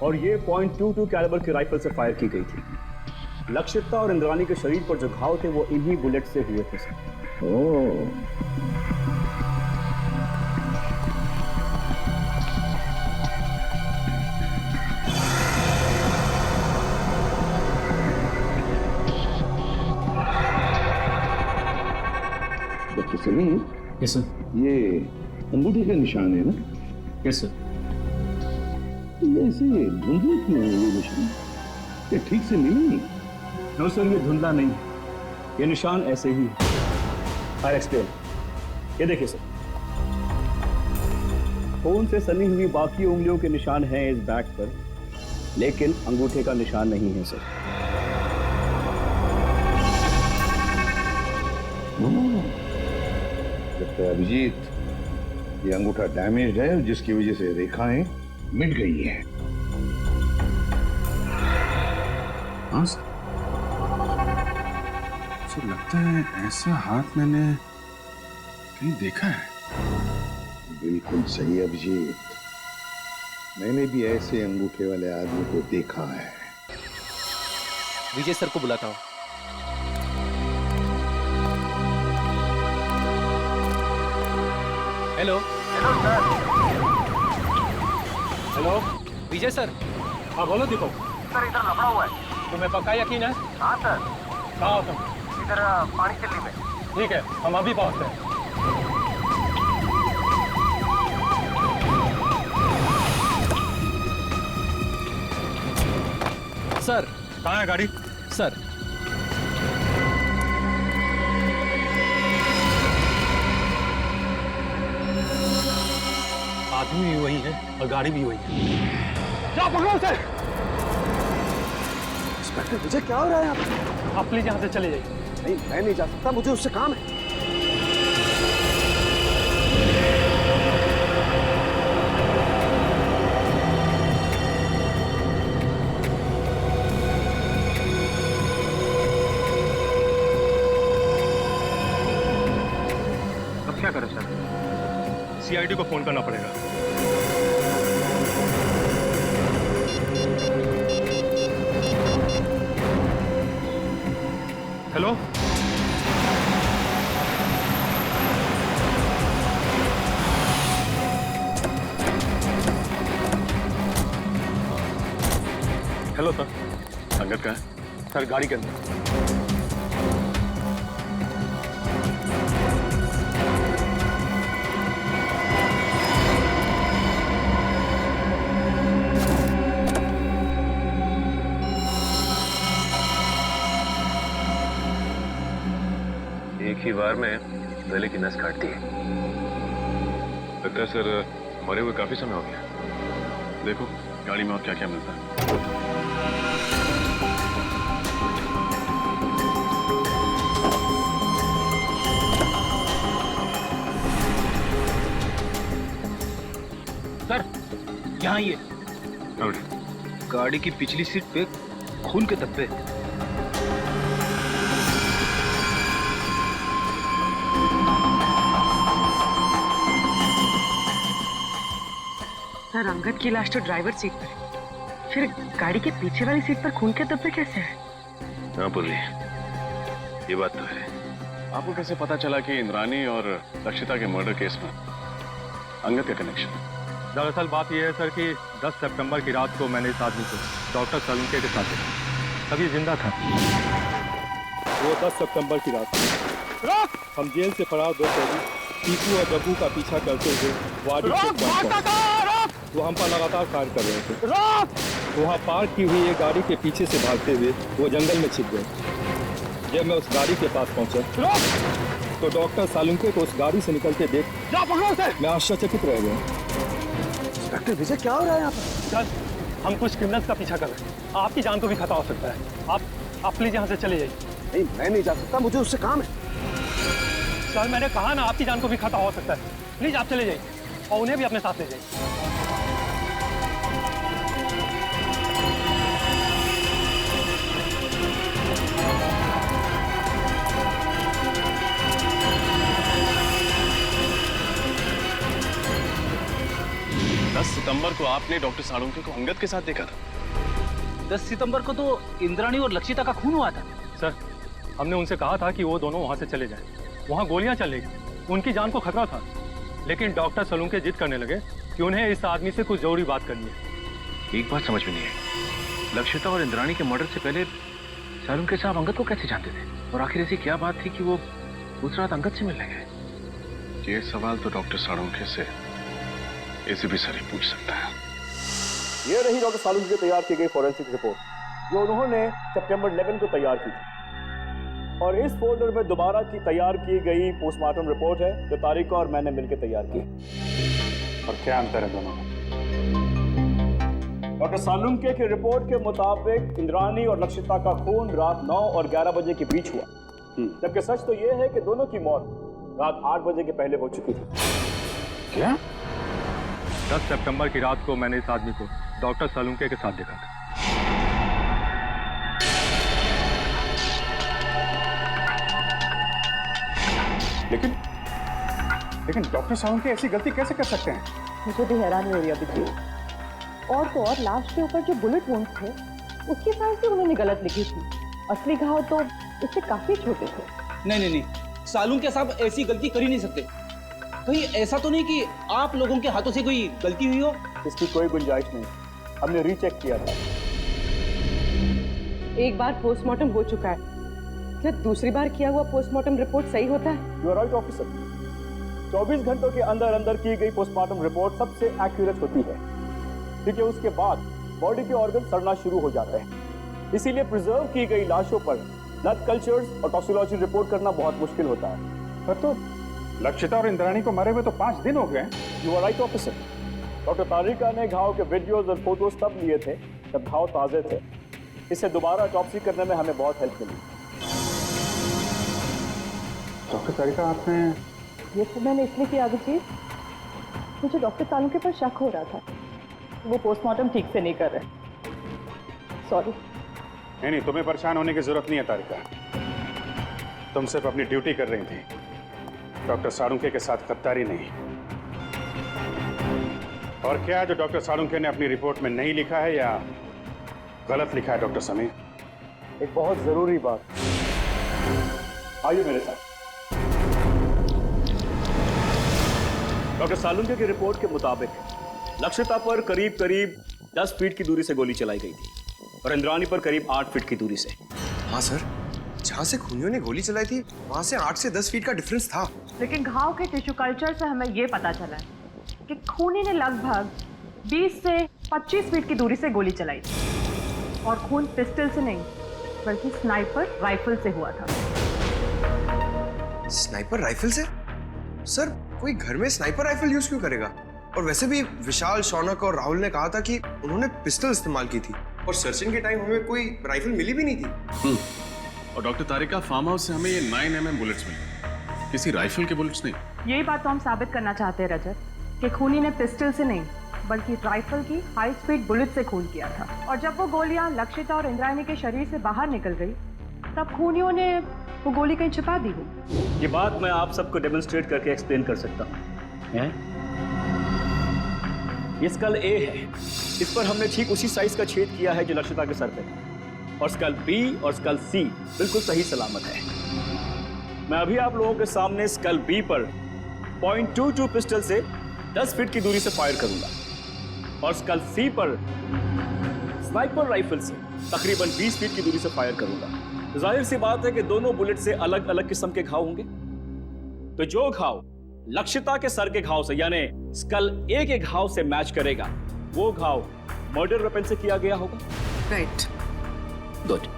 और ये .22 कैलिबर की राइफल से फायर की गई थी। लक्षिता और इंद्रानी के शरीर पर जो घाव थे वो इन्हीं बुलेट से हुए थे sir. Oh, doctor Salim. Yes sir. ये अंगूठे का निशान है ना? Yes sir. ये ऐसे धुंधले क्यों है ये निशान? ये ठीक से मिली नहीं? नो सर, ये धुंधला नहीं, ये निशान ऐसे ही है। I explain. ये देखिए सर, खून से सनी हुई बाकी उंगलियों के निशान हैं इस बैग पर, लेकिन अंगूठे का निशान नहीं है सर। डॉक्टर अभिजीत, ये अंगूठा डैमेज है जिसकी वजह से रेखाएं मिट गई हैं। हाँ सर, सर लगता है ऐसा हाथ मैंने कहीं देखा है। बिल्कुल सही अभिजीत, मैंने भी ऐसे अंगूठे वाले आदमी को देखा है। विजय सर को बुलाता हूँ। हेलो। Hello sir. हेलो विजय सर। हाँ बोलो दीपक। सर इधर लफड़ा हुआ है। तुम्हें पक्का यकीन है? हाँ सर। कहाँ हो तुम? इधर पानी चिल्ली में। ठीक है, हम अभी पहुँचते हैं। सर कहाँ है गाड़ी? सर आदमी भी वही है और गाड़ी भी वही है। क्या पकड़ो उसे? इंस्पेक्टर विजय, क्या हो रहा है यहाँ पे? आप प्लीज यहाँ से चले जाइए। नहीं, मैं नहीं जा सकता, मुझे उससे काम है। अब क्या करें सर? सीआईडी को फोन करना पड़ेगा। Hello, hello sir. संगत का है सर, गाड़ी के अंदर। एक ही बार में गले की नस काटती है। लगता है सर मरे हुए काफी समय हो गया। देखो गाड़ी में और क्या क्या मिलता है। सर यहाँ ये और गाड़ी की पिछली सीट पे खून के धब्बे। सर, अंगद की लाश तो ड्राइवर सीट पर है, फिर गाड़ी के पीछे वाली सीट पर खून के धब्बे कैसे हैं? हाँ पुर्री, ये बात तो है। आपको कैसे पता चला कि इंद्रानी और लक्षिता के मर्डर केस में अंगद का कनेक्शन? दरअसल बात यह है सर कि 10 सितंबर की रात को मैंने इस आदमी को डॉक्टर सलूके के साथ देखा, तभी जिंदा था। वो 10 सितंबर की रात हम जेल से फरार दो कैदी टीकू और डब्बू का पीछा करते हुए वाड़ी चौक पहुंचे। वो हम पर लगातार फायर कर रहे थे। वहाँ पार्क की हुई एक गाड़ी के पीछे से भागते हुए वो जंगल में छिप गए। जब मैं उस गाड़ी के पास पहुंचा तो डॉक्टर सालुंके को उस गाड़ी से निकलते देख मैं आश्चर्यचकित रह गया। इंस्पेक्टर विजय, क्या हो रहा है यहाँ पर? सर, हम कुछ क्रिमिनल्स का पीछा कर रहे हैं, आपकी जान को भी खतरा हो सकता है। आप प्लीज यहाँ से चले जाइए। नहीं, मैं नहीं जा सकता, मुझे उससे काम है। सर मैंने कहा ना, आपकी जान को भी खतरा हो सकता है। प्लीज आप चले जाइए और उन्हें भी अपने साथ ले जाइए। सितंबर तो आपने डॉक्टर साळुंखे को अंगद के साथ देखा था। 10 सितंबर को तो इंद्राणी और लक्षिता का खून हुआ था। सर, हमने उनसे कहा था कि वो दोनों वहाँ से चले जाएं। वहाँ गोलियाँ चल रही थी, उनकी जान को खतरा था, लेकिन डॉक्टर सलूंके जिद करने लगे कि उन्हें इस आदमी से कुछ जरूरी बात करनी है। एक बात समझ में नहीं आई, लक्षिता और इंद्राणी के मर्डर से पहले सालुंके साहब अंगद को कैसे जानते थे, और आखिर ऐसी क्या बात थी कि वो उस रात अंगद से मिलने गए? ये सवाल तो डॉक्टर साळुंखे से एसीपी सर ही पूछ सकता है। ये रही डॉक्टर सालुंखे की तैयार की गई फॉरेंसिक रिपोर्ट, जो उन्होंने सितंबर 11 को तैयार की थी। और इस फोल्डर में दोबारा की तैयार की गई पोस्टमार्टम रिपोर्ट है, जो तारिका और मैंने मिलकर तैयार की। और क्या अंतर है दोनों में? डॉक्टर सालुंखे की रिपोर्ट के मुताबिक इंद्राणी और लक्षिता का खून रात 9 और 11 बजे के बीच हुआ, जबकि सच तो यह है कि दोनों की मौत रात 8 बजे के पहले हो चुकी थी। क्या? 10 सितंबर की रात को मैंने इस आदमी को डॉक्टर सलूंके के साथ देखा था। लेकिन डॉक्टर साळुंखे ऐसी गलती कैसे कर सकते हैं? मुझे भी हैरानी हो रही है अभिजीत। और तो और लाश के ऊपर जो बुलेट वुंड थे, उसकी साइज भी उन्होंने गलत लिखी थी। असली घाव तो इससे काफी छोटे थे। नहीं, सालुंखे साहब ऐसी गलती कर ही नहीं सकते। कहीं ऐसा तो नहीं कि आप लोगों के हाथों से कोई गलती हुई हो? इसकी कोई गुंजाइश नहीं, हमने रीचेक किया था। एक बार पोस्टमार्टम हो चुका है, क्या दूसरी बार किया हुआ पोस्टमार्टम रिपोर्ट सही होता है? You are right officer. 24 घंटों के अंदर अंदर की गई पोस्टमार्टम रिपोर्ट सबसे एक्यूरेट होती है, क्योंकि उसके बाद बॉडी के ऑर्गन सड़ना शुरू हो जाते हैं। इसीलिए प्रिजर्व की गई लाशों पर ब्लड कल्चर्स और टॉक्सिकोलॉजी रिपोर्ट करना बहुत मुश्किल होता है। पर तो लक्षिता और इंद्राणी को मरे हुए तो 5 दिन हो गए। You are right officer. Doctor Tarika ने घाव के वीडियोज और फोटोज तब लिए थे जब घाव ताजे थे। इससे दोबारा ऑटोप्सी करने में हमें बहुत हेल्प मिली। डॉक्टर तारिका, आपने ये सब मैंने इसलिए किया अभिजीत, मुझे डॉक्टर सालुंखे पर शक हो रहा था, वो पोस्टमार्टम ठीक से नहीं कर रहे। सॉरी। नहीं, तुम्हें परेशान होने की जरूरत नहीं है तारिका। तुम सिर्फ अपनी ड्यूटी कर रही थी, डॉक्टर साळुंखे के साथ गद्दारी नहीं। और क्या जो डॉक्टर साळुंखे ने अपनी रिपोर्ट में नहीं लिखा है या गलत लिखा है डॉक्टर समीर? एक बहुत जरूरी बात, आइए मेरे साथ। डॉक्टर सालुंखे की रिपोर्ट के मुताबिक लक्षिता पर करीब 10 फीट की दूरी से गोली चलाई गई थी और इंद्राणी पर करीब 8 फीट की दूरी से। हाँ सर, जहाँ से खूनियों ने गोली चलाई थी वहाँ से 8 से 10 फीट का डिफरेंस था। लेकिन घाव के टिश्यू कल्चर से हमें ये पता चला है कि खूनी ने लगभग 20 से 25 फीट की दूरी से गोली चलाई थी, और खून पिस्टल से नहीं बल्कि स्नाइपर राइफल से हुआ था। स्नाइपर राइफल से? सर, कोई घर में स्नाइपर राइफल यूज क्यों करेगा? और वैसे भी विशाल, शौनक और राहुल ने कहा था कि उन्होंने पिस्टल इस्तेमाल की थी, और सर्चिंग के टाइम हमें कोई राइफल मिली भी नहीं थी। और डॉक्टर तारिका, फार्म हाउस से हमें ये 9mm बुलेट्स मिले, किसी राइफल के बुलेट्स नहीं। यही बात तो हम साबित करना चाहते हैं रजत, कि खूनी ने पिस्टल से नहीं बल्कि राइफल की हाई स्पीड बुलेट से खून किया था। और जब वो गोलियां लक्षिता और इंद्राणी के शरीर से बाहर निकल गई, तब खूनियों ने वो गोली कहीं छिपा दी हुई। ये बात मैं आप सबको डेमोन्स्ट्रेट करके एक्सप्लेन कर सकता हूँ। ये स्कल ए है, इस पर हमने ठीक उसी साइज का छेद किया है जो लक्षिता के सर पे था, और स्कल बी और स्कल सी बिल्कुल सही सलामत है। मैं अभी आप लोगों के सामने स्कल बी पर .22 पिस्टल से 10 फीट की दूरी से फायर करूंगा, और स्कल सी पर स्नाइपर राइफल से तकरीबन 20 फीट की दूरी से फायर करूंगा। जाहिर सी बात है कि दोनों बुलेट से अलग अलग किस्म के घाव होंगे, तो जो घाव लक्षिता के सर के घाव से यानी स्कल ए के घाव से मैच करेगा, वो घाव मर्डर वेपन से किया गया होगा। राइट। गुड।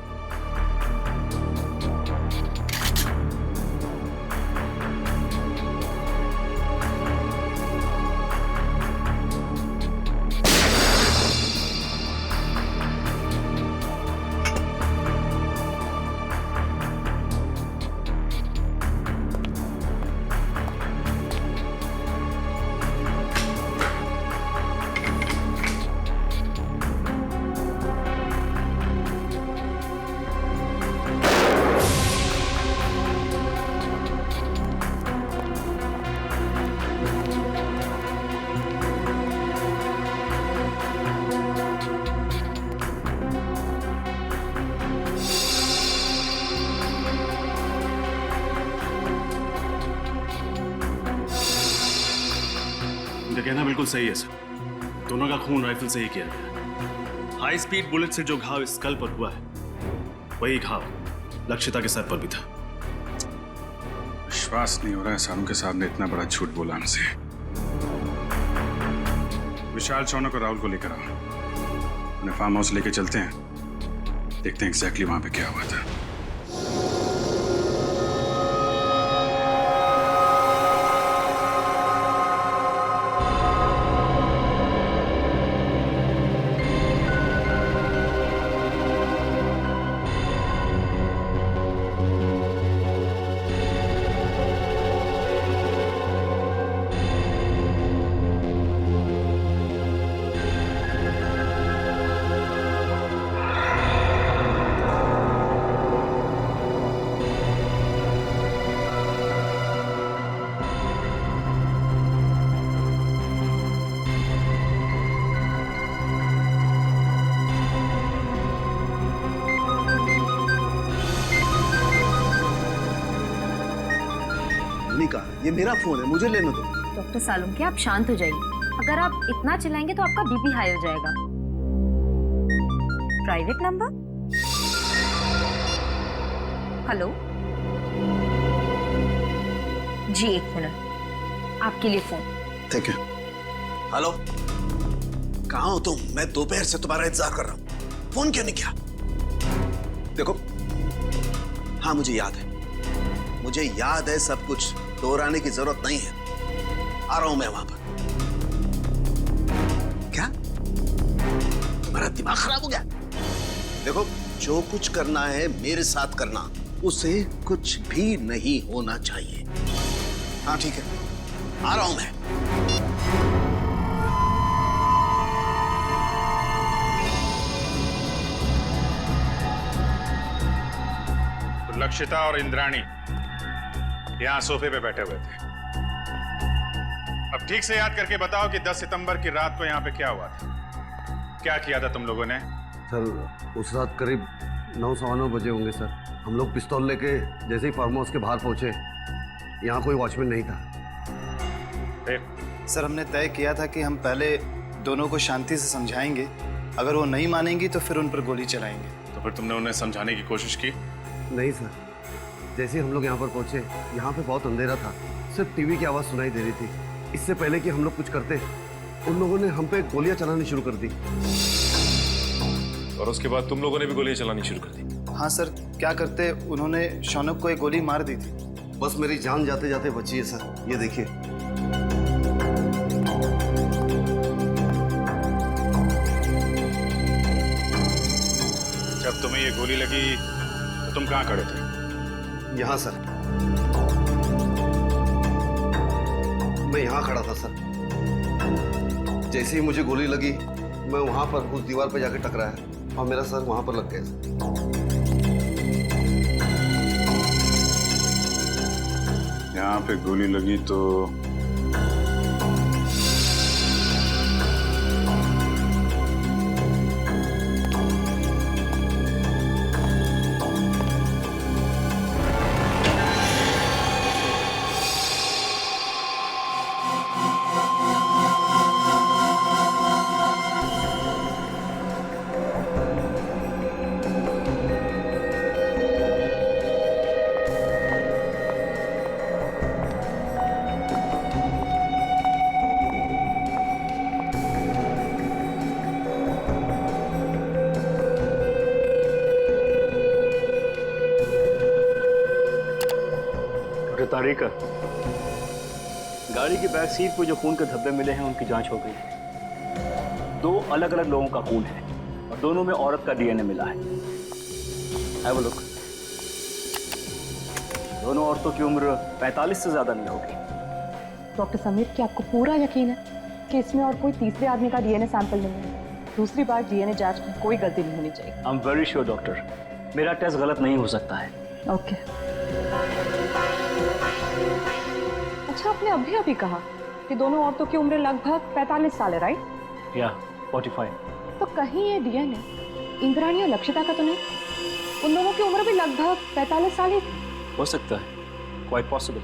कहना बिल्कुल सही है सर। दोनों का खून राइफल से ही किया गया। हाई स्पीड बुलेट से जो घाव स्कल पर हुआ है, वही घाव लक्षिता के सर पर भी था। विश्वास नहीं हो रहा है सालू के साहब ने इतना बड़ा झूठ बोला हमसे। विशाल, शौनक और राहुल को लेकर आओ, उन्हें फार्म हाउस लेके चलते हैं, देखते हैं एग्जैक्टली वहां पे क्या हुआ था। ये मेरा फोन है, मुझे लेने दो। डॉक्टर सालुंके, आप शांत हो जाइए। अगर आप इतना चिल्लाएंगे तो आपका बीपी हाई हो जाएगा। Private number? हेलो जी, 1 मिनट, आपके लिए फोन। Thank you. हेलो, कहाँ हो तुम? मैं दोपहर से तुम्हारा इंतजार कर रहा हूँ, फोन क्यों नहीं किया? देखो, हाँ मुझे याद है सब कुछ, दोहराने की जरूरत नहीं है। आ रहा हूं मैं वहां पर। क्या तुम्हारा दिमाग खराब हो गया? देखो, जो कुछ करना है मेरे साथ करना, उसे कुछ भी नहीं होना चाहिए। हाँ ठीक है, आ रहा हूं मैं। तो लक्षिता और इंद्राणी यहाँ सोफे पे बैठे हुए थे। अब ठीक से याद करके बताओ कि 10 सितंबर की रात को यहाँ पे क्या हुआ था? क्या किया था तुम लोगों ने? सर, उस रात करीब 9-9:15 बजे होंगे सर। हम लोग पिस्तौल लेके जैसे ही फार्म हाउस के बाहर पहुंचे, यहाँ कोई वॉचमैन नहीं था। सर, हमने तय किया था कि हम पहले दोनों को शांति से समझाएंगे, अगर वो नहीं मानेंगी तो फिर उन पर गोली चलाएंगे। तो फिर तुमने उन्हें समझाने की कोशिश की? नहीं सर, जैसे ही हम लोग यहाँ पर पहुंचे, यहाँ पे बहुत अंधेरा था, सिर्फ टीवी की आवाज़ सुनाई दे रही थी। इससे पहले कि हम लोग कुछ करते, उन लोगों ने हम पे गोलियां चलानी शुरू कर दी। और उसके बाद तुम लोगों ने भी गोलियां चलानी शुरू कर दी? हाँ सर, क्या करते, उन्होंने शौनक को एक गोली मार दी थी। बस मेरी जान जाते जाते बची है सर, ये देखिए। जब तुम्हें ये गोली लगी तो तुम कहाँ खड़े थे? यहाँ सर, मैं यहाँ खड़ा था सर। जैसे ही मुझे गोली लगी, मैं वहां पर उस दीवार पर जाकर टकराया और मेरा सर वहां पर लग गया। यहाँ पे गोली लगी तो तारिका, गाड़ी की बैक सीट पर जो खून के धब्बे मिले हैं उनकी जांच हो गई है। 2 अलग अलग लोगों का खून है और दोनों में औरत का डीएनए मिला है। Have a look. दोनों औरतों की उम्र 45 से ज्यादा नहीं होगी। डॉक्टर समीर, क्या आपको पूरा यकीन है कि इसमें और कोई तीसरे आदमी का डीएनए सैंपल नहीं है? दूसरी बार डीएनए जांच में कोई गलती नहीं होनी चाहिए। I am very sure doctor, मेरा टेस्ट गलत नहीं हो सकता है। ओके। अच्छा, आपने अभी कहा कि दोनों औरतों की उम्र लगभग 45 साल है, राइट? या 45। तो कहीं ये डीएनए इंद्राणी और लक्षिता का तो नहीं? उन दोनों की उम्र भी लगभग 45 साल ही हो सकता है, क्वाइट पॉसिबल।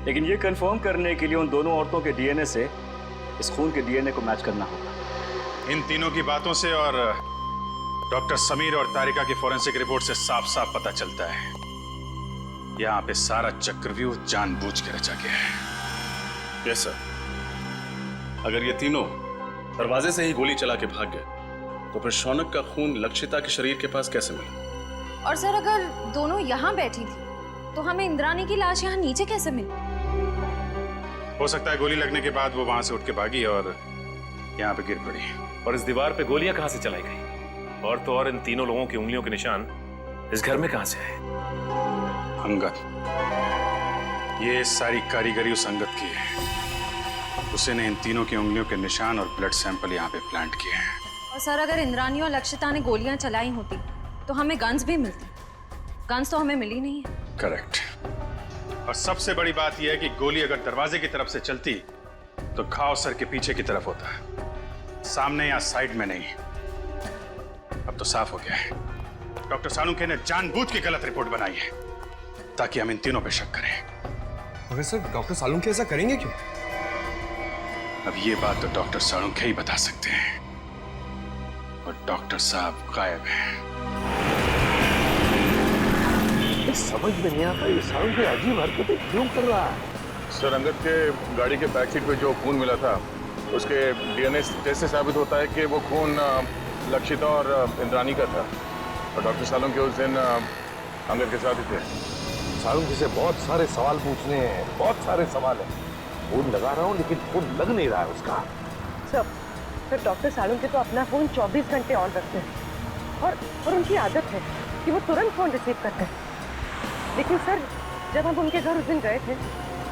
लेकिन ये कंफर्म करने के लिए उन दोनों औरतों के डीएनए से इस खून के डीएनए को मैच करना होगा। इन तीनों की बातों से और डॉक्टर समीर और तारिका की फॉरेंसिक रिपोर्ट से साफ साफ पता चलता है यहाँ पे सारा चक्रव्यूह जानबूझ के रचा गया है। Yes sir. अगर ये तीनों दरवाजे से ही गोली चला के भाग गए तो फिर शौनक का खून लक्षिता के शरीर के पास कैसे मिला? और सर अगर दोनों यहाँ बैठी थी तो हमें इंद्राणी की लाश यहाँ नीचे कैसे मिली? हो सकता है गोली लगने के बाद वो वहां से उठ के भागी और यहाँ पे गिर पड़ी। और इस दीवार पे गोलियां कहां से चलाई गई? और तो और इन तीनों लोगों की उंगलियों के निशान इस घर में कहां से आए? अंगद, ये सारी कारीगरी उस अंगद की है। उसी ने इन तीनों की उंगलियों के निशान और ब्लड सैंपल यहाँ पे प्लांट किए हैं। और सर अगर इंद्राणी और लक्षिता ने गोलियां चलाई होती तो हमें गन्स भी मिलती। गन्स तो हमें मिली नहीं है। करेक्ट। और सबसे बड़ी बात यह है कि गोली अगर दरवाजे की तरफ से चलती तो घाव सर के पीछे की तरफ होता है, सामने या साइड में नहीं। अब तो साफ हो गया है, डॉक्टर सालुंखे ने जानबूझ के गलत रिपोर्ट बनाई है ताकि हम इन तीनों पे शक करें। मगर सर डॉक्टर सालुंखे ऐसा करेंगे क्यों? अब ये बात तो डॉक्टर सालुंखे ही बता सकते हैं और डॉक्टर साहब गायब हैं। समझ में नहीं आता ये सालुंखे अजीब हरकतें क्यों कर रहा है? सर अंगद के गाड़ी के बैक सीट पे जो खून मिला था उसके डीएनए टेस्ट से साबित होता है कि वो खून लक्षिता और इंद्राणी का था और डॉक्टर सालुंखे उस दिन अंगद के साथ ही थे। सालुंखे से बहुत सारे सवाल पूछने हैं, बहुत सारे सवाल हैं। फोन लगा रहा हूँ लेकिन फोन लग नहीं रहा है उसका। सर डॉक्टर सालुंखे तो अपना फोन 24 घंटे ऑन रखते हैं और उनकी आदत है कि वो तुरंत फोन रिसीव करते हैं। लेकिन सर जब हम उनके घर उस दिन गए थे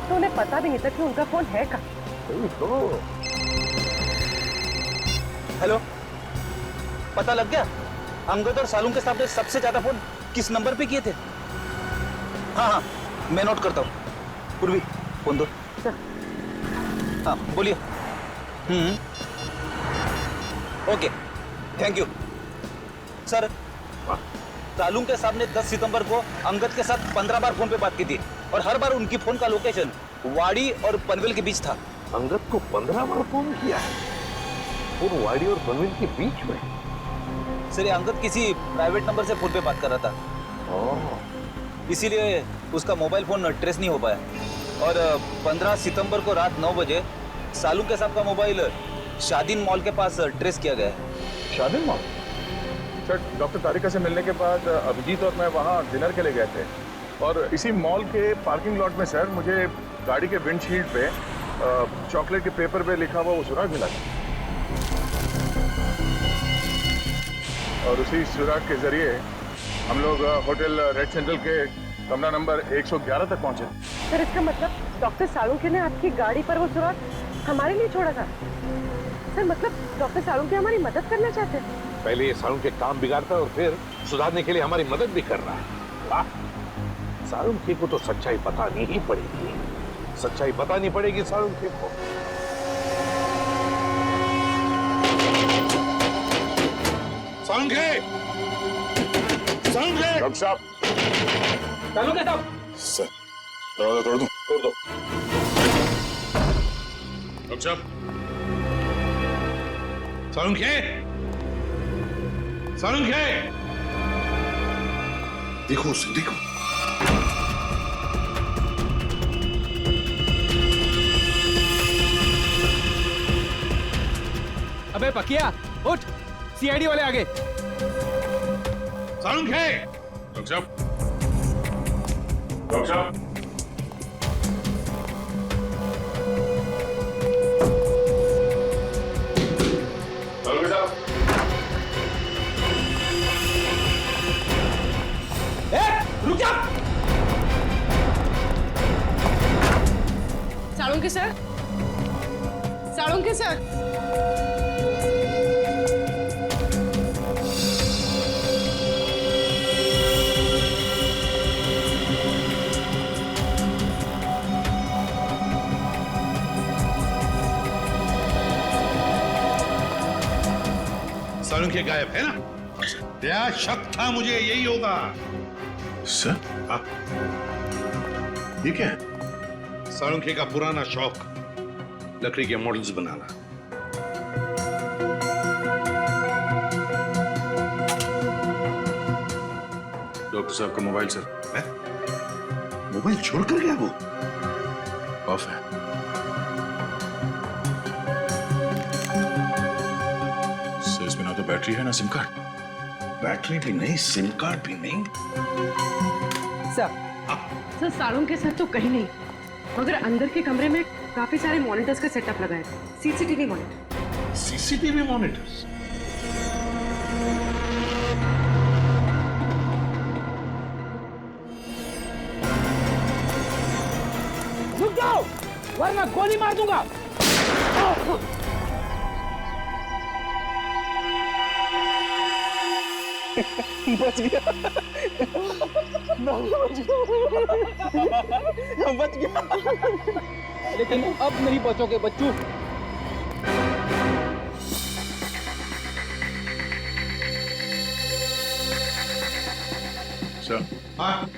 तो उन्हें पता भी नहीं था कि उनका फोन है कहाँ। तो हेलो, पता लग गया अंगद और सालुंखे साहब ने सबसे ज्यादा फोन किस नंबर पे किए थे? हाँ, मैं नोट करता हूँ। पूर्वी फोन दो। हाँ बोलिए। Okay, thank you sir. Salunkhe साहब ने 10 सितंबर को अंगद के साथ 15 बार फोन पे बात की थी और हर बार उनकी फोन का लोकेशन वाड़ी और पनवेल के बीच था। अंगद को 15 बार फोन किया है और वाड़ी और पनवेल के बीच में? सर अंगद किसी प्राइवेट नंबर से फोन पे बात कर रहा था, इसीलिए उसका मोबाइल फोन ट्रेस नहीं हो पाया। और 15 सितंबर को रात 9 बजे सालुंखे साहब का मोबाइल शादीन मॉल के पास ट्रेस किया गया है। शादीन मॉल? सर डॉक्टर तारिका से मिलने के बाद अभिजीत और मैं वहाँ डिनर के लिए गए थे और इसी मॉल के पार्किंग लॉट में सर मुझे गाड़ी के विंडशील्ड पे चॉकलेट के पेपर पे लिखा हुआ वो सुराग मिला था और उसी सुराग के जरिए हम लोग होटल रेड सेंट्रल के कमरा नंबर 111 तक पहुंचे। सर इसका मतलब डॉक्टर सालुंखे ने आपकी गाड़ी पर वो सुराग हमारे लिए छोड़ा था? सर मतलब डॉक्टर सालुंखे हमारी मदद करना चाहते हैं? पहले ये सालुंखे काम बिगाड़ता है और फिर सुधारने के लिए हमारी मदद भी कर रहा है। वाह, सालुंखे को तो सच्चाई बतानी ही पड़ेगी। सच्चाई बतानी पड़ेगी सालुंखे को। सालुंखे! सालुंखे! डॉक्टर साहब! सालुंखे साहब! सर, दरवाजा तोड़ दूं? तोड़ दो। डॉक्टर साहब! सालुंखे! सालुंखे! देखो उसे, देखो। अबे पकिया, उठ! सीआईडी वाले आगे। सालुंखे! डॉक्टर साहब! डॉक्टर साहब! सालुंखे साहब! रुक जा! Salunkhe sir, Salunkhe sir. सालुंखे गायब है ना? क्या शक था मुझे यही होगा। सर? हाँ। ये क्या है? साळुंखे का पुराना शौक लकड़ी के मॉडल्स बनाना। डॉक्टर साहब का मोबाइल सर। मोबाइल छोड़ कर गया वो? ऑफ है। सर इसमें ना तो बैटरी है ना सिम कार्ड। बैटरी भी नहीं, सिम कार्ड भी नहीं। सर साड़ों के साथ तो कहीं नहीं, मगर अंदर के कमरे में काफी सारे मॉनिटर्स का सेटअप लगा है, सीसीटीवी मॉनिटर। CCTV monitors? रुक जाओ वरना गोली मार दूंगा। बच गया। बच गया। लेकिन अब नहीं बचोगे बच्चों। सर। हाँ।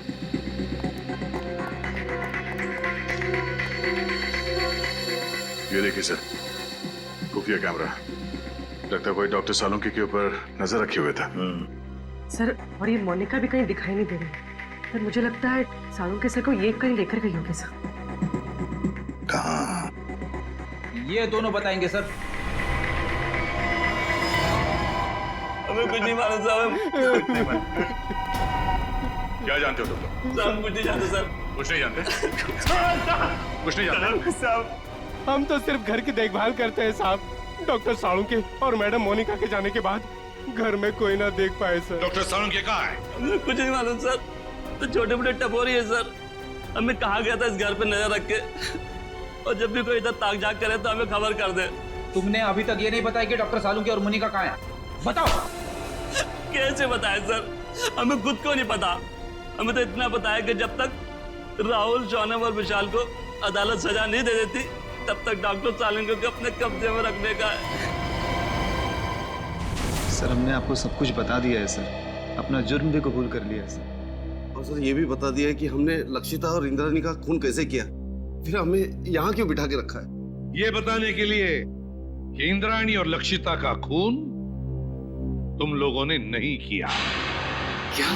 ये देखिए सर, खुफिया कैमरा। लगता है कोई डॉक्टर सालुंखे के ऊपर नजर रखे हुए था। सर और ये मोनिका भी कहीं दिखाई नहीं दे रही। सर मुझे लगता है सालुंखे सर को ये कहीं लेकर गई होगी सर। कहाँ? ये दोनों बताएंगे सर। हमें कुछ नहीं मालूम साहब। क्या जानते हो तुम? साहब कुछ नहीं जानते सर। कुछ नहीं जानते? कुछ नहीं जानते? साहब हम तो सिर्फ घर की देखभाल करते हैं साहब। डॉक्टर साळुंखे और मैडम मोनिका के जाने के बाद घर में कोई ना देख पाए सर। डॉक्टर साळुंखे कहाँ है? हमें कुछ नहीं मालूम सर। तो छोटे मोटे टपोरी है सर। हमें कहा गया था इस घर पे नजर रख के, और जब भी कोई इधर ताक झाक करे तो हमें खबर कर दे। तुमने अभी तक ये नहीं बताया कि डॉक्टर सालुंखे और मोनिका कहाँ है? बताओ। कैसे बताए सर? हमें खुद को नहीं पता। हमें तो इतना पता है कि जब तक राहुल, शौनम और विशाल को अदालत सजा नहीं दे देती तब तक डॉक्टर सालुंखे को अपने कब्जे में रखने का है। सर हमने आपको सब कुछ बता दिया है सर, अपना जुर्म भी कबूल कर लिया है सर। और सर ये भी बता दिया है कि हमने लक्षिता और इंद्राणी का खून कैसे किया, फिर हमें यहाँ क्यों बिठा के रखा है। ये बताने के लिए कि इंद्राणी और लक्षिता का खून तुम लोगों ने नहीं किया। क्या?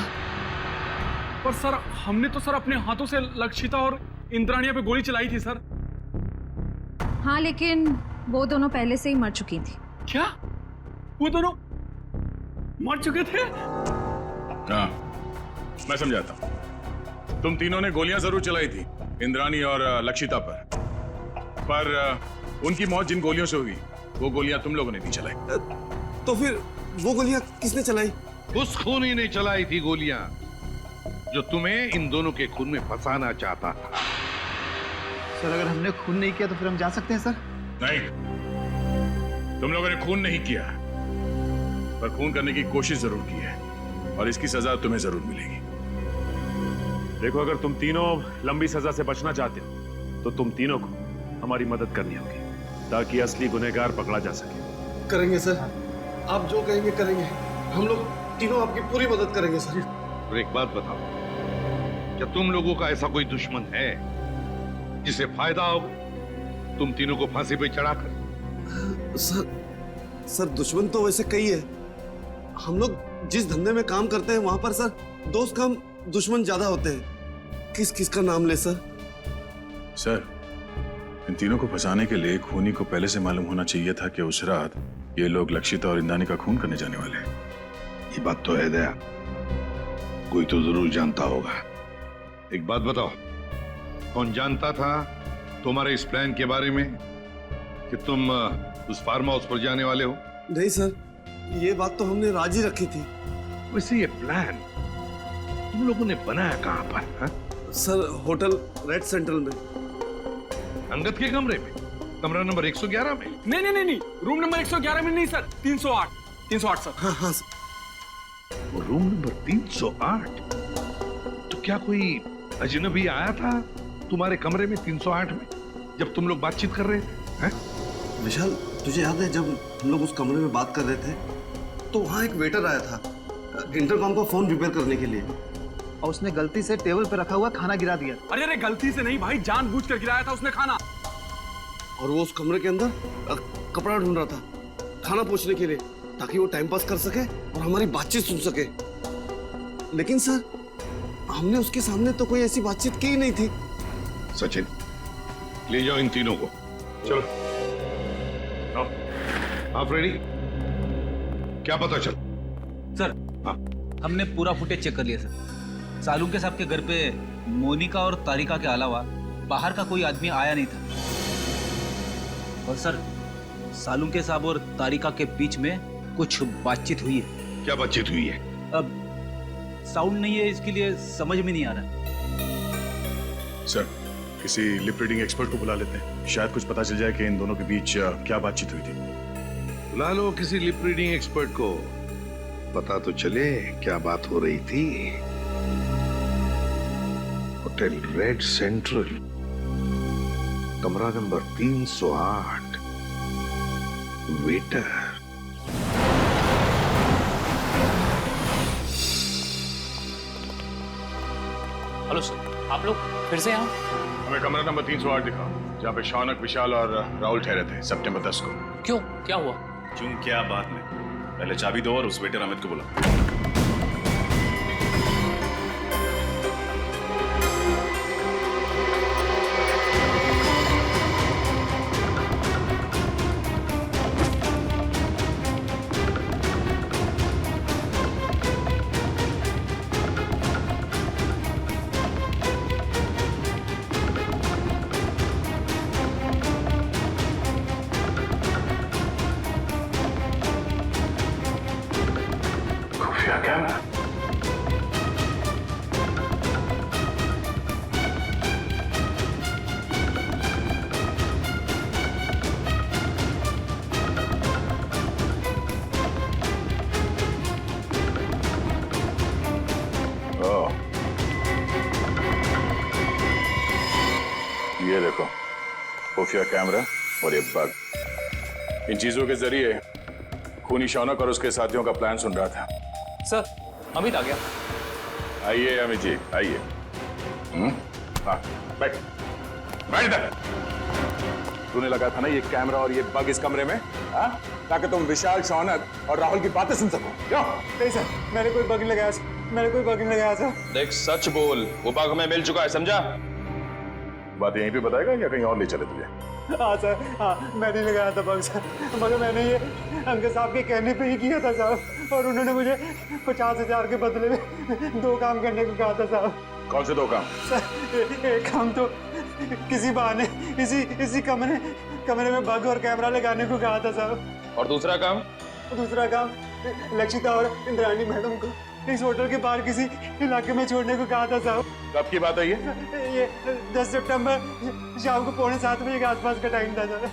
पर सर हमने तो सर अपने हाथों से लक्षिता और इंद्राणिया पे गोली चलाई थी सर। हाँ लेकिन वो दोनों पहले से ही मर चुकी थी। क्या? वो दोनों मर चुके थे? हाँ, मैं समझाता हूं। तुम तीनों ने गोलियां जरूर चलाई थी इंद्राणी और लक्षिता पर उनकी मौत जिन गोलियों से हुई वो गोलियां तुम लोगों ने नहीं चलाई। तो फिर वो गोलियां किसने चलाई? उस खूनी ने चलाई थी गोलियां जो तुम्हें इन दोनों के खून में फंसाना चाहता था। सर अगर हमने खून नहीं किया तो फिर हम जा सकते हैं सर? नहीं, तुम लोगों ने खून नहीं किया, पर खून करने की कोशिश जरूर की है और इसकी सजा तुम्हें जरूर मिलेगी। देखो अगर तुम तीनों लंबी सजा से बचना चाहते हो तो तुम तीनों को हमारी मदद करनी होगी ताकि असली गुनहगार पकड़ा जा सके। करेंगे सर, आप जो कहेंगे करेंगे। हम लोग तीनों आपकी पूरी मदद करेंगे सर। और एक बात बताओ, क्या तुम लोगों का ऐसा कोई दुश्मन है जिसे फायदा होगा तुम तीनों को फांसी पे चढ़ाकर? सर दुश्मन तो वैसे कई है। हम लोग जिस धंधे में काम करते हैं वहां पर सर दोस्त कम दुश्मन ज्यादा होते हैं। किस किस का नाम ले सर? सर इन तीनों को फंसाने के लिए खूनी को पहले से मालूम होना चाहिए था कि उस रात ये लोग लक्षिता और इंद्राणी का खून करने जाने वाले हैं। ये बात तो है दया, कोई तो जरूर जानता होगा। एक बात बताओ, कौन जानता था तुम्हारे इस प्लान के बारे में कि तुम उस फार्म हाउस पर जाने वाले हो? नहीं सर, ये बात तो हमने राजी रखी थी। वैसे ये प्लान तुम लोगों ने बनाया कहां पर? हा? सर होटल रेड सेंट्रल में। अंगद के कमरे में? कमरा नंबर 111 में? नहीं, रूम नंबर 111 में नहीं सर, 308 सर। हाँ सर। वो रूम नंबर 308? तो क्या कोई अजनबी आया था तुम्हारे कमरे में 308 में जब तुम लोग बातचीत कर रहे थे? हा? विशाल तुझे याद है जब हम लोग उस कमरे में बात कर रहे थे तो वहाँ एक वेटर आया था इंटरकॉम का फोन रिपेयर करने के लिए, और उसने गलती से टेबल पे रखा हुआ खाना गिरा दिया। अरे अरे गलती से नहीं भाई, जानबूझकर गिराया था उसने खाना। और वो उस कमरे के अंदर कपड़ा ढूंढ रहा था खाना पोंछने के लिए, ताकि वो टाइम पास कर सके और हमारी बातचीत सुन सके। लेकिन सर, हमने उसके सामने तो कोई ऐसी बातचीत की ही नहीं थी। सचिन, ले जाओ इन तीनों को। चलो। आप रेडी? क्या पता चल? सर, हमने पूरा फुटेज चेक कर लिया सर। सालुंके साहब के घर पे मोनिका और तारिका के अलावा बाहर का कोई आदमी आया नहीं था। और सर, सालुंके साहब और तारिका के बीच में कुछ बातचीत हुई है। क्या बातचीत हुई है? अब साउंड नहीं है, इसके लिए समझ में नहीं आ रहा। सर, किसी लिप रीडिंग एक्सपर्ट को बुला लेते हैं, शायद कुछ पता चल जाए कि इन दोनों के बीच क्या बातचीत हुई थी। बुला लो किसी लिप रीडिंग एक्सपर्ट को, पता तो चले क्या बात हो रही थी। होटल रेड सेंट्रल, कमरा नंबर 308, वेटर। हेलो सर, आप लोग फिर से यहाँ? हमें कमरा नंबर 308 दिखाओ, जहाँ पे शौनक, विशाल और राहुल ठहरे थे सितंबर 10 को। क्यों, क्या हुआ? क्यों क्या बात नहीं, पहले चाबी दो और उस वेटर अमित को बुलाओ। ये देखो, खुफिया कैमरा और ये बग। इन चीजों के जरिए खूनी शौनक और उसके साथियों का प्लान सुन रहा था। सर, अमित आ गया। आइए अमित जी, आइए। हाँ, बैठ इधर। तूने लगा था ना ये कैमरा और ये बग इस कमरे में, हाँ? ताकि तुम विशाल, शौनक और राहुल की बातें सुन सको। क्यों? नहीं सर, मैंने कोई बग नहीं लगाया सर, मैंने कोई बग नहीं लगाया सर। देख, सच बोल, वो बग हमें मिल चुका है, समझा? बात यहीं पे बताएगा या कहीं और ले चले तुझे? हाँ सर, हाँ, मैं नहीं लगाया था बग सर, मगर मैंने ये अंकल साहब के कहने पे ही किया था साहब, और उन्होंने मुझे 50,000 के बदले में 2 काम करने को कहा था साहब। कौन से 2 काम? सर, एक काम तो किसी बहाने इसी कमरे में बग और कैमरा लगाने को कहा था साहब। और दूसरा काम? दूसरा काम लक्षिता और इंद्राणी मैडम को इस होटल के बाहर किसी इलाके में छोड़ने को कहा था साहब। कब की बात है ये 10 सितंबर शाम को 6:45 बजे के आसपास का टाइम था सर।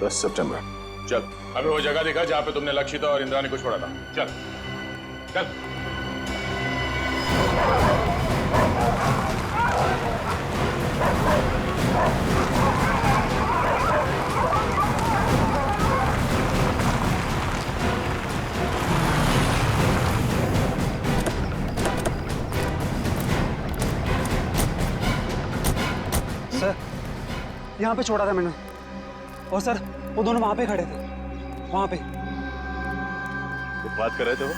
10 सितंबर। चल, अभी वो जगह दिखा जहाँ पे तुमने लक्षिता और इंद्राणी को छोड़ा था। चल चल। सर, यहाँ पे छोड़ा था मैंने, और सर वो दोनों वहाँ पे खड़े थे, वहाँ पे। तो बात कर रहे थे वो?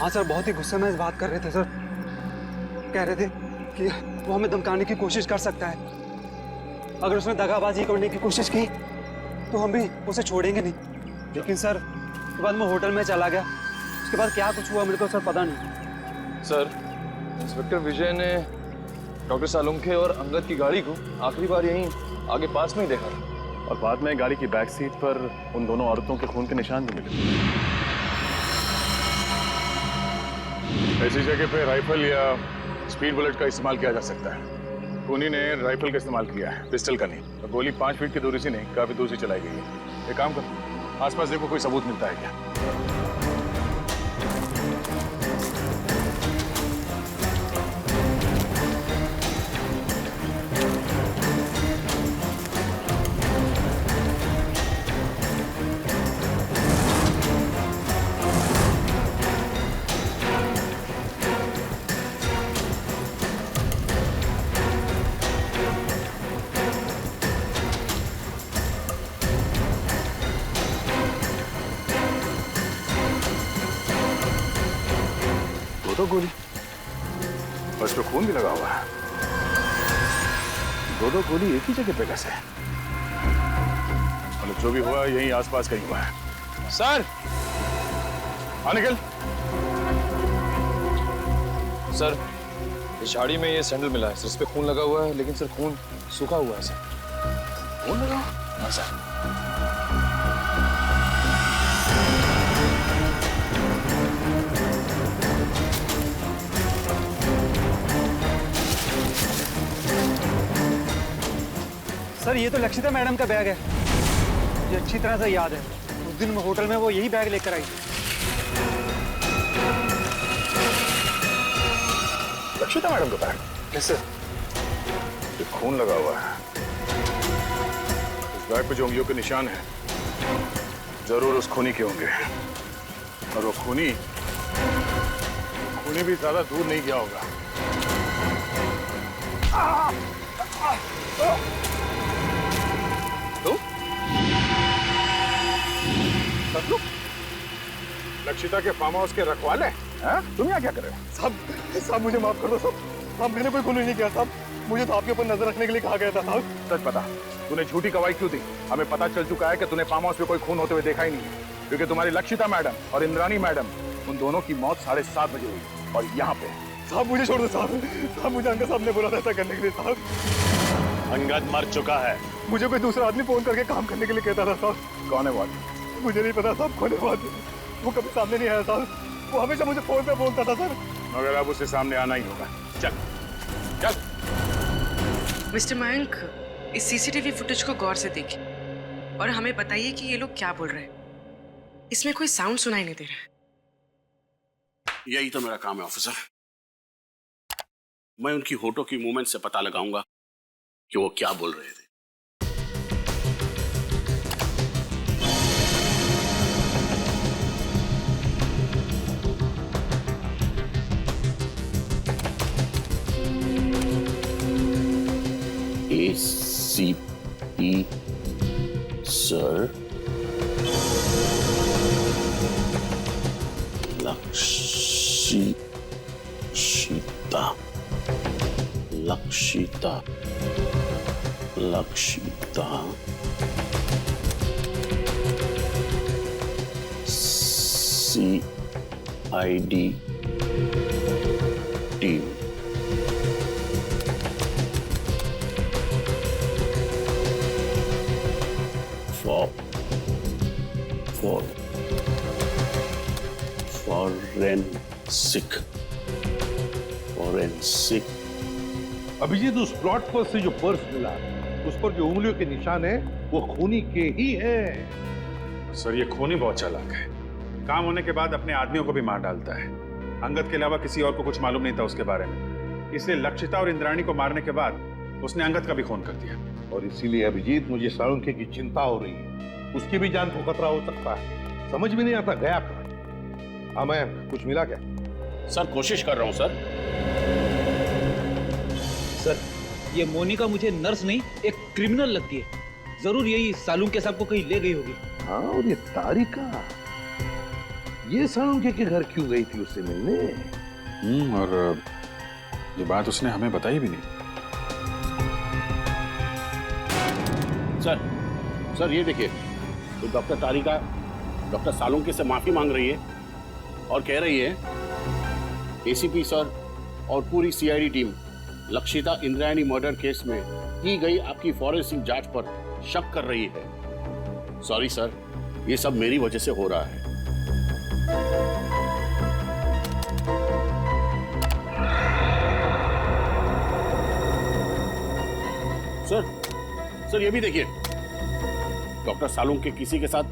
हाँ सर, बहुत ही गुस्से में बात कर रहे थे सर। कह रहे थे कि वो हमें धमकाने की कोशिश कर सकता है, अगर उसने दगाबाजी करने की कोशिश की तो हम भी उसे छोड़ेंगे नहीं। लेकिन सर, उसके बाद मैं होटल में चला गया, उसके बाद क्या कुछ हुआ मेरे को सर पता नहीं। सर, इंस्पेक्टर विजय ने डॉक्टर सालुंखे और अंगद की गाड़ी को आखिरी बार यहीं आगे पास में ही देखा, और बाद में गाड़ी की बैक सीट पर उन दोनों औरतों के खून के निशान भी मिले। ऐसी जगह पे राइफल या स्पीड बुलेट का इस्तेमाल किया जा सकता है। खूनी ने राइफल का इस्तेमाल किया है, पिस्टल का नहीं। तो गोली 5 फीट की दूरी से नहीं, काफी दूर से चलाई गई है। एक काम कर, आसपास देखो कोई सबूत मिलता है क्या। दो गोली और इस पे खून भी लगा हुआ है। दो गोली एक ही जगह पे कैसे? मतलब जो भी हुआ यहीं आसपास कहीं हुआ है। सर निकल। सर इस झाड़ी में ये सैंडल मिला है सर, इस पे खून लगा हुआ है, लेकिन सर खून सूखा हुआ है सर। खून लगा? हाँ सर। सर ये तो लक्षिता मैडम का बैग है, मुझे अच्छी तरह से याद है। उस दिन होटल में वो यही बैग लेकर आई थी। लक्षिता मैडम का बैग? कैसे? ये खून लगा हुआ है, इस बैग पे जो उंगलियों के निशान है जरूर उस खूनी के होंगे। और वो खूनी भी ज्यादा दूर नहीं गया होगा। तो लक्षिता के फार्म हाउस के रखवाले हैं? तुम यहाँ क्या कर रहे हो? साहब मुझे माफ कर दो साहब, मैंने कोई खून नहीं किया साहब, मुझे तो आपके ऊपर नजर रखने के लिए कहा गया था साहब। सच बता, तूने झूठी गवाही क्यों दी? हमें पता चल चुका है कि तूने फार्म हाउस में कोई खून होते हुए देखा ही नहीं है, क्योंकि तुम्हारी लक्षिता मैडम और इंद्राणी मैडम, उन दोनों की मौत 7:30 बजे हुई और यहाँ पे। साहब मुझे छोड़ दो साहब, मुझे अंकल साहब ने बोला था ऐसा करने के लिए साहब। अंगद मर चुका है। मुझे कोई दूसरा आदमी फोन करके काम करने के लिए कहता था साहब। कौन है वो? मुझे नहीं पता साहब कौन है वो कभी सामने नहीं आया साहब, वो हमेशा मुझे फोन पे बोलता था सर। मगर अब उससे सामने आना ही होगा। चल चल। मिस्टर मयंक, इस सीसीटीवी फुटेज को गौर से देखिए और हमें बताइए कि ये लोग क्या बोल रहे हैं। इसमें कोई साउंड सुनाई नहीं दे रहा है। यही तो मेरा काम है ऑफिसर। मैं उनकी होठों की मूवमेंट से पता लगाऊंगा कि वो क्या बोल रहे थे। ACP sir, Lakshita CID team. Forensic. Abhijeet, उस प्लॉट पर से जो पर्स मिला, उस पर जो उंगलियों के निशान है वो खूनी के ही है। सर ये खूनी बहुत चालाक है, काम होने के बाद अपने आदमियों को भी मार डालता है। अंगद के अलावा किसी और को कुछ मालूम नहीं था उसके बारे में, इसलिए लक्षिता और इंद्राणी को मारने के बाद उसने अंगद का भी खून कर दिया। और इसीलिए अभिजीत मुझे साळुंखे की चिंता हो रही है, उसकी भी जान को खतरा हो सकता है। समझ में नहीं आता गया कहाँ। हाँ मैं, कुछ मिला क्या? सर कोशिश कर रहा हूं सर। सर ये मोनिका मुझे नर्स नहीं एक क्रिमिनल लगती है, जरूर यही साळुंखे साहब को कहीं ले गई होगी। हाँ, और ये तारिका, ये साळुंखे के घर क्यों गई थी उससे मिलने? और ये बात उसने हमें बताई भी नहीं। सर ये देखिए, तो डॉक्टर तारिका डॉक्टर साळुंखे से माफी मांग रही है और कह रही है ACP सर और पूरी CID team Lakshita Indrayani murder case में की गई आपकी फॉरेंसिक जांच पर शक कर रही है। सॉरी सर, ये सब मेरी वजह से हो रहा है। सर ये भी देखिए, डॉक्टर साळुंखे किसी के साथ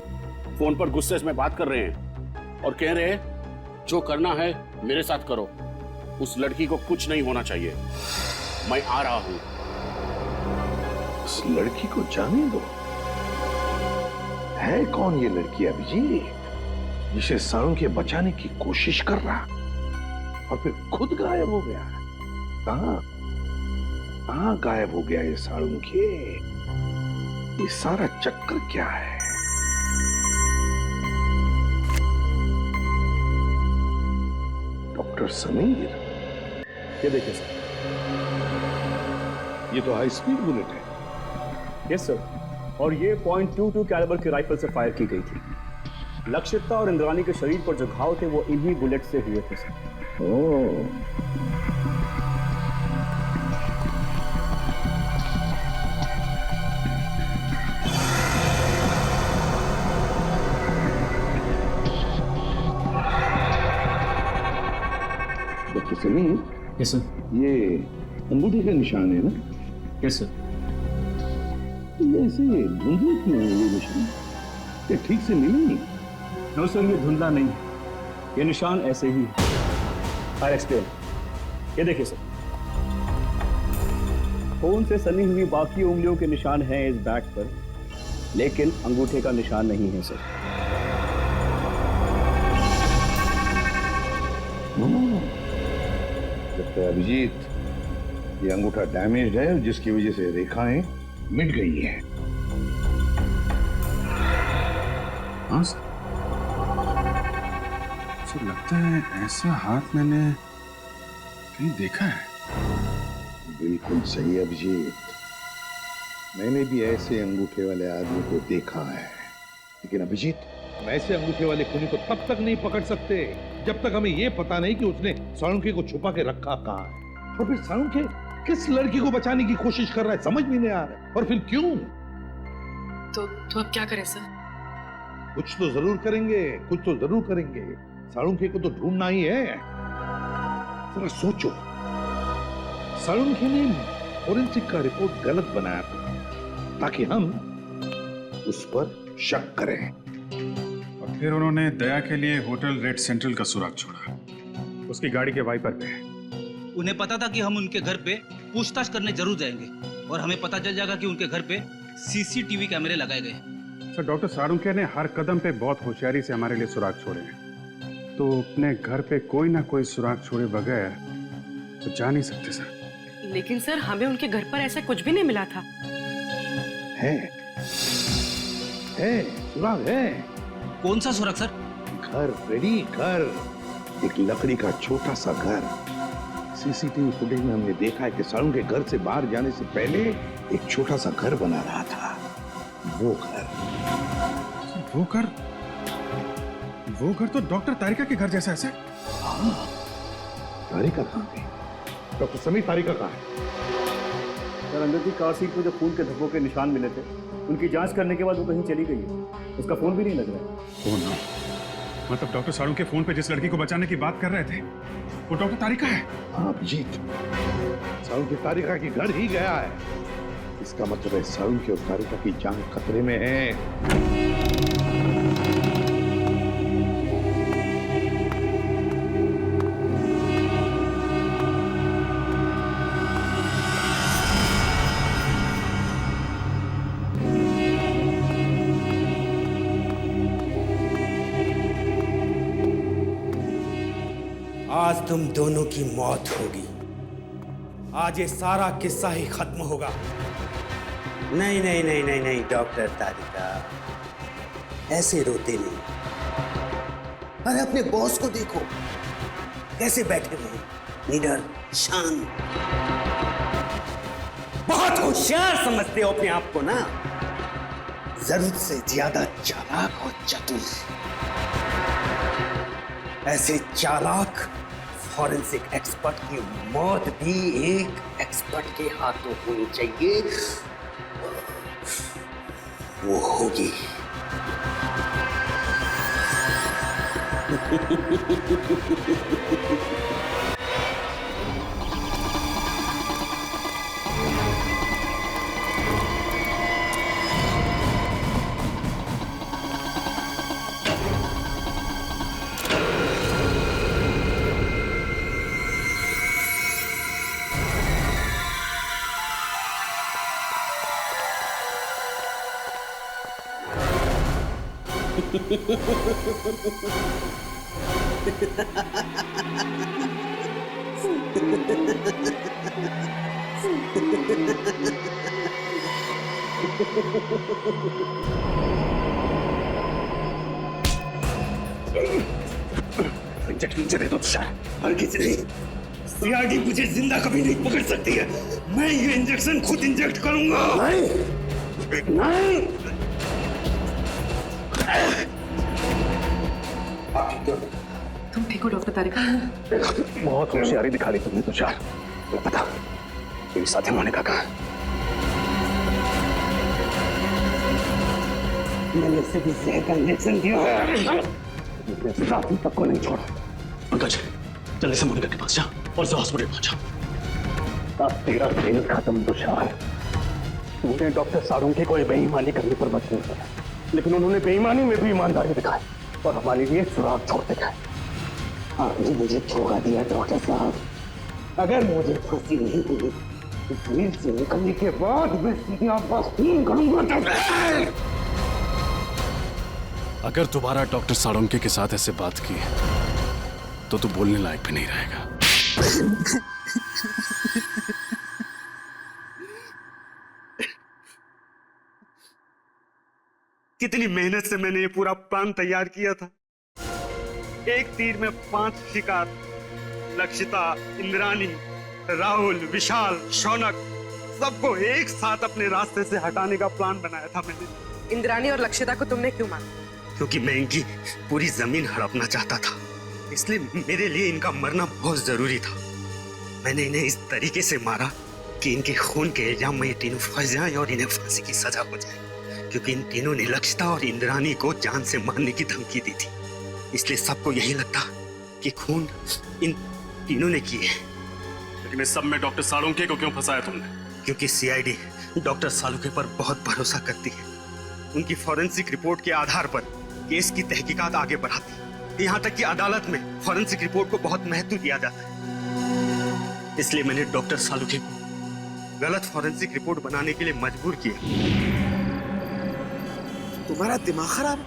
फोन पर गुस्से में बात कर रहे हैं और कह रहे हैं जो करना है मेरे साथ करो, उस लड़की को कुछ नहीं होना चाहिए, मैं आ रहा हूं। उस लड़की को जाने दो। है कौन ये लड़की अभिजीत, जिसे साळुंखे बचाने की कोशिश कर रहा और फिर खुद गायब हो गया? कहां गायब हो गया ये साळुंखे? ये सारा चक्कर क्या है? डॉक्टर डॉक्टर समीर, ये देखिए सर, ये तो हाई स्पीड बुलेट है। यस सर, और ये .22 कैलिबर की राइफल से फायर की गई थी। लक्षिता और इंद्राणी के शरीर पर जो घाव थे वो इन्हीं बुलेट से हुए थे sir. Oh, doctor Sameer. Yes sir. ये अंगूठे का निशान है ना? Yes sir. ये ऐसे धुंधले क्यों है ये निशान? ये ठीक से मिले नहीं? नो सर, ये धुंधला नहीं है, ये निशान ऐसे ही है। I explain. ये देखिए सर, खून से सनी हुई बाकी उंगलियों के निशान हैं इस बैग पर, लेकिन अंगूठे का निशान नहीं है सर। डॉक्टर अभिजीत, ये अंगूठा डैमेज्ड है, जिसकी वजह से रेखाएं मिट गई हैं। हाँ सर, लगता है ऐसा हाथ मैंने कहीं देखा है। बिल्कुल सही अभिजीत, मैंने भी ऐसे अंगूठे वाले आदमी को देखा है। लेकिन अभिजीत, हम ऐसे अंगूठे वाले खूनी को तब तक नहीं पकड़ सकते जब तक हमें यह पता नहीं कि उसने साळुंखे को छुपा के रखा कहाँ है, और फिर साळुंखे किस लड़की को बचाने की कोशिश कर रहा है समझ में नहीं आ रहा है, और फिर क्यों। तो अब क्या करें सर? कुछ तो जरूर करेंगे, कुछ तो जरूर करेंगे। साळुंखे को तो ढूंढना ही है। जरा सोचो, साळुंखे ने फोरेंसिक का रिपोर्ट गलत बनाया था ताकि हम उस पर शक करें, और फिर उन्होंने दया के लिए होटल रेड सेंट्रल का सुराग छोड़ा, उसकी गाड़ी के वाइपर पे। उन्हें पता था कि हम उनके घर पे पूछताछ करने जरूर जाएंगे और हमें पता चल जाएगा कि उनके घर पे सीसीटीवी कैमरे लगाए गए। सर, डॉक्टर साळुंखे ने हर कदम पे बहुत होशियारी से हमारे लिए सुराग छोड़े हैं, तो अपने घर पे कोई ना कोई सुराग छोड़े बगैर तो जा नहीं सकते सर। लेकिन सर, हमें उनके घर पर ऐसा कुछ भी नहीं मिला था। है सुराग है। कौन सा सुराग सर? घर रेडी, घर, एक लकड़ी का छोटा सा घर। सीसीटीवी फुटेज में हमने देखा है कि साळुंखे घर से बाहर जाने से पहले एक छोटा सा घर बना रहा था। वो घर तो डॉक्टर तारिका के घर जैसा है सर। हाँ, तारिका कहाँ गई? डॉक्टर समीर, तारिका कहाँ है? सर, अंदर की कार सीट में जो खून के धब्बों के निशान मिले थे, उनकी जांच करने के बाद वो कहीं चली गई है। उसका फोन भी नहीं लग रहा है। फोन ना, मतलब डॉक्टर साळुंखे फोन पे जिस लड़की को बचाने की बात कर रहे थे वो डॉक्टर तारिका है। हाँ अभिजीत, साळुंखे तारिका के घर ही गया है। इसका मतलब है साळुंखे और तारिका की जान खतरे में है। आज तुम दोनों की मौत होगी। आज ये सारा किस्सा ही खत्म होगा। नहीं नहीं नहीं नहीं नहीं डॉक्टर तारिका, ऐसे रोते नहीं। अरे अपने बॉस को देखो, कैसे बैठे हुए, निडर, शांत। बहुत होशियार समझते हो अपने आप को ना, जरूरत से ज्यादा चालाक और चतुर। ऐसे चालाक फॉरेंसिक एक्सपर्ट की मौत भी एक एक्सपर्ट के हाथों होनी चाहिए। वो होगी। इंजेक्शन मुझे दे दो तुषार। और किसी नहीं, सीआईडी मुझे जिंदा कभी नहीं पकड़ सकती है। मैं ये इंजेक्शन खुद इंजेक्ट करूंगा। नहीं नहीं। तुम ठीक हो डॉक्टर तारिका? बहुत होशियारी दिखा दी तुमने तुषार। पता मेरी साथी मोनिका कहाँ है? मैंने इसे भी जहर का इंजेक्शन दिया है। साथी तक को नहीं छोड़ा। पंकज जल्दी से मोनिका के पास जा और उसे हॉस्पिटल पहुंचा। अब तेरा खेल खत्म तुषार। तूने डॉक्टर सालुंखे को बेईमानी करने पर मजबूर किया, लेकिन उन्होंने बेईमानी में भी ईमानदारी दिखाई और हमारे लिए सुराग छोड़ते गए। आपने मुझे धोखा दिया डॉक्टर साहब। अगर मुझे फांसी नहीं हुई तो जेल से निकलने के बाद मैं सीधे आपका खून करूंगा। अगर दोबारा डॉक्टर सालुंखे के साथ ऐसे बात की तो तू बोलने लायक भी नहीं रहेगा। कितनी मेहनत से मैंने ये पूरा प्लान तैयार किया था। एक तीर में 5 शिकार, लक्षिता, इंद्राणी, राहुल, विशाल, शौनक, सबको एक साथ अपने रास्ते से हटाने का प्लान बनाया था मैंने। इंद्राणी और लक्षिता को तुमने क्यों मारा? क्योंकि मैं इनकी पूरी जमीन हड़पना चाहता था, इसलिए मेरे लिए इनका मरना बहुत जरूरी था। मैंने इन्हें इस तरीके से मारा कि इनके खून के इल्जाम में ये तीनों फंस जाएं और इन्हें फांसी की सजा हो जाए, क्योंकि इन तीनों ने लक्षिता और इंद्राणी को जान से मारने की धमकी दी थी। इसलिए सबको यही लगता कि खून इन तीनों ने किए। लेकिन इस सब में डॉक्टर सालुंखे को क्यों फंसाया तुमने? क्योंकि सीआईडी डॉक्टर सालुंखे पर बहुत भरोसा करती है। उनकी फॉरेंसिक रिपोर्ट के आधार पर केस की तहकीकात आगे बढ़ाती है। यहाँ तक कि अदालत में फॉरेंसिक रिपोर्ट को बहुत महत्व दिया जाता है। इसलिए मैंने डॉक्टर सालुंखे को गलत फॉरेंसिक रिपोर्ट बनाने के लिए मजबूर किया। तुम्हारा दिमाग खराब है?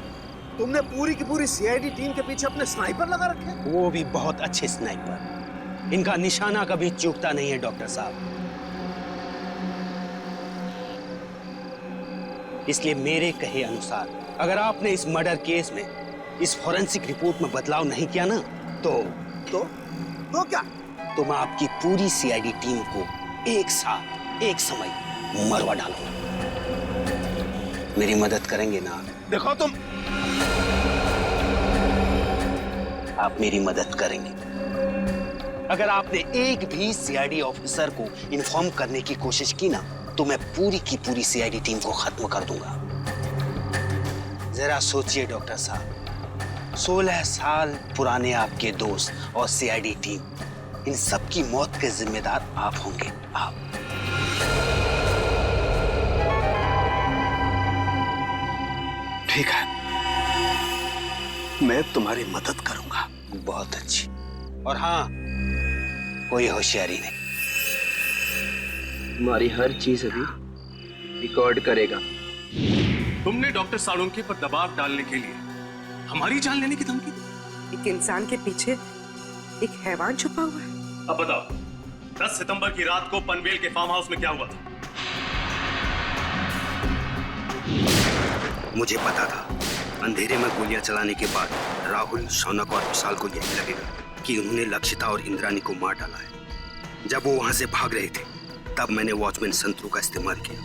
तुमने पूरी की पूरी सीआईडी टीम के पीछे अपने स्नाइपर लगा रखे? वो भी बहुत अच्छे स्नाइपर। इनका निशाना कभी चूकता नहीं है डॉक्टर साहब। इसलिए मेरे कहे अनुसार अगर आपने इस मर्डर केस में इस फॉरेंसिक रिपोर्ट में बदलाव नहीं किया ना तो क्या? तो मैं आपकी पूरी सीआईडी टीम को एक साथ एक समय मरवा डालूंगा। मेरी मदद करेंगे ना? देखो तुम, आप मेरी मदद करेंगे। अगर आपने एक भी सीआईडी ऑफिसर को इन्फॉर्म करने की कोशिश की ना तो मैं पूरी की पूरी सीआईडी टीम को खत्म कर दूंगा। जरा सोचिए डॉक्टर साहब, 16 साल पुराने आपके दोस्त और सीआईडी टीम, इन सबकी मौत के जिम्मेदार आप होंगे। आप ठीक है, मैं तुम्हारी मदद करूंगा। बहुत अच्छी। और हाँ, कोई होशियारी नहीं। हमारी हर चीज अभी रिकॉर्ड करेगा। तुमने डॉक्टर सालुंखे पर दबाव डालने के लिए हमारी जान लेने की धमकी दी। एक इंसान के पीछे एक हैवान छुपा हुआ है। अब बताओ, 10 सितंबर की रात को पनवेल के फार्म हाउस में क्या हुआ था? मुझे पता था अंधेरे में गोलियां चलाने के बाद राहुल, शौनक और विशाल को यही लगेगा कि उन्होंने लक्षिता और इंद्राणी को मार डाला है। जब वो वहां से भाग रहे थे तब मैंने वॉचमैन संतरू का इस्तेमाल किया।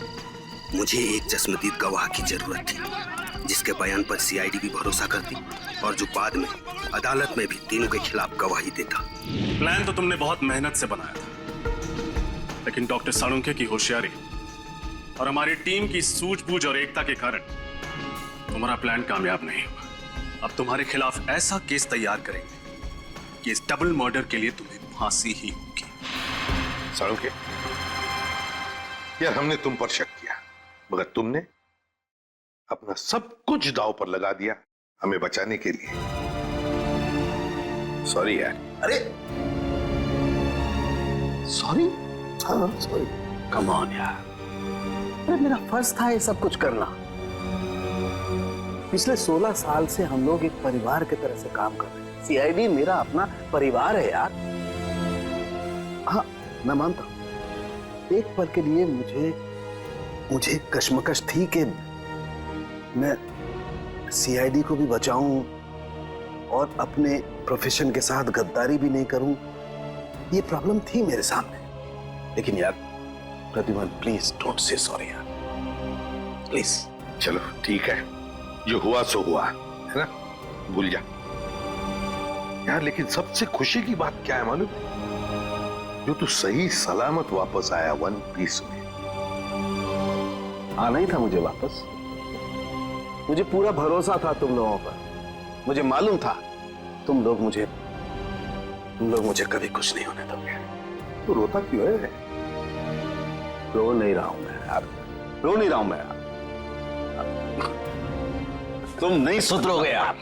मुझे एक चश्मदीद गवाह की जरूरत थी जिसके बयान पर सीआईडी भी भरोसा करती और जो बाद में अदालत में भी तीनों के खिलाफ गवाही देता। प्लान तो तुमने बहुत मेहनत से बनाया था, लेकिन डॉक्टर सालुंखे की होशियारी और हमारी टीम की सूझबूझ और एकता के कारण तुम्हारा प्लान कामयाब नहीं हुआ। अब तुम्हारे खिलाफ ऐसा केस तैयार करेंगे कि इस डबल मर्डर के लिए तुम्हें फांसी ही होगी। सालुंखे, यार हमने तुम पर शक किया, मगर तुमने अपना सब कुछ दांव पर लगा दिया हमें बचाने के लिए। सॉरी यार। अरे सॉरी? हाँ सॉरी। कम ऑन यार, अरे मेरा फर्ज था ये सब कुछ करना। पिछले 16 साल से हम लोग एक परिवार की तरह से काम कर रहे हैं। सीआईडी मेरा अपना परिवार है यार। हाँ मैं मानता हूं, एक पल के लिए मुझे कश्मकश थी कि मैं सीआईडी को भी बचाऊं और अपने प्रोफेशन के साथ गद्दारी भी नहीं करूं, ये प्रॉब्लम थी मेरे सामने। लेकिन यार Pradyuman, please don't say sorry यार, प्लीज। चलो ठीक है, जो हुआ सो हुआ, है ना, भूल जा यार। लेकिन सबसे खुशी की बात क्या है मालूम? जो तू सही सलामत वापस आया वन पीस में। आना ही था मुझे वापस, मुझे पूरा भरोसा था तुम लोगों पर। मुझे मालूम था तुम लोग मुझे कभी कुछ नहीं होने दोगे। तो रोता क्यों है? रो नहीं रहा हूं मैं यार, रो नहीं रहा हूं मैं यार। तुम नहीं सुधरोगे यार।